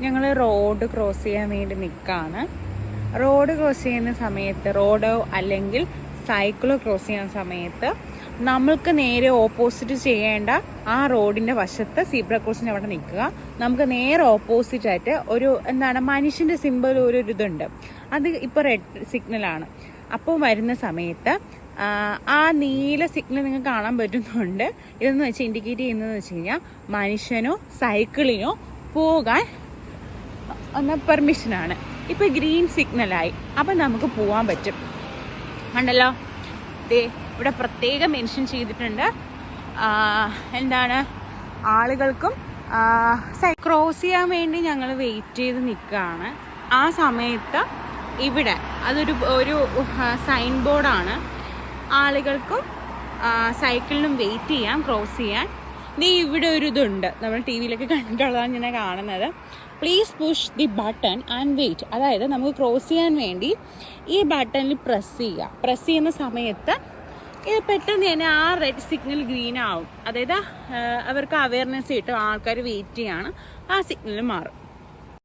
ഞങ്ങൾ road cross ചെയ്യാൻ വേണ്ടി നിൽക്കുകയാണ്. റോഡ് ക്രോസ് ചെയ്യുന്ന സമയത്ത്, റോഡോ അല്ലെങ്കിൽ സൈക്കിളോ ക്രോസ് ചെയ്യുന്ന സമയത്ത് നമ്മൾക്ക് നേരെ ഓപ്പോസിറ്റ് ചെയ്യേണ്ട ആ റോഡിൻ്റെ വശത്ത് സീബ്ര ക്രോസിൻ്റെ അവിടെ നിൽക്കുക. നമുക്ക് നേരെ ഓപ്പോസിറ്റ് ആയിട്ട് ഒരു മനുഷ്യൻ്റെ സിമ്പിൾ ഒരു ഇതുണ്ട്. അത് ഇപ്പോൾ റെഡ് സിഗ്നലാണ്. അപ്പോൾ വരുന്ന സമയത്ത് ആ നീല സിഗ്നൽ നിങ്ങൾക്ക് കാണാൻ പറ്റുന്നുണ്ട്. ഇതെന്ന് വെച്ചാൽ ഇൻഡിക്കേറ്റ് ചെയ്യുന്നതെന്ന് വെച്ച് കഴിഞ്ഞാൽ മനുഷ്യനോ സൈക്കിളിനോ പോകാൻ പെർമിഷനാണ്. ഇപ്പോൾ ഗ്രീൻ സിഗ്നലായി, അപ്പം നമുക്ക് പോകാൻ പറ്റും. ഉണ്ടല്ലോ, ദേ ഇവിടെ പ്രത്യേകം മെൻഷൻ ചെയ്തിട്ടുണ്ട്. ആളുകൾക്കും ക്രോസ് ചെയ്യാൻ വേണ്ടി ഞങ്ങൾ വെയിറ്റ് ചെയ്ത് നിൽക്കുകയാണ്. ആ സമയത്ത് ഇവിടെ ഒരു സൈൻ ബോർഡാണ്. ആളുകൾക്കും സൈക്കിളിനും വെയിറ്റ് ചെയ്യാം, ക്രോസ് ചെയ്യാൻ. ദേ ഇവിടെ ഒരു ഇതുണ്ട്, നമ്മൾ ടി വിയിലൊക്കെ കണ്ടിട്ടുള്ളതാണ് ഞാൻ കാണുന്നത്. Please push the button and wait. അതായത് നമുക്ക് ക്രോസ് ചെയ്യാൻ വേണ്ടി ഈ ബട്ടണിൽ പ്രസ് ചെയ്യുന്ന സമയത്ത് ഇത് പെട്ടെന്ന് തന്നെ ആ റെഡ് സിഗ്നൽ ഗ്രീൻ ആവും. അതായത് അവർക്ക് അവയർനെസ് കിട്ടും, ആൾക്കാർ വെയിറ്റ് ചെയ്യാണ്, ആ സിഗ്നൽ മാറും.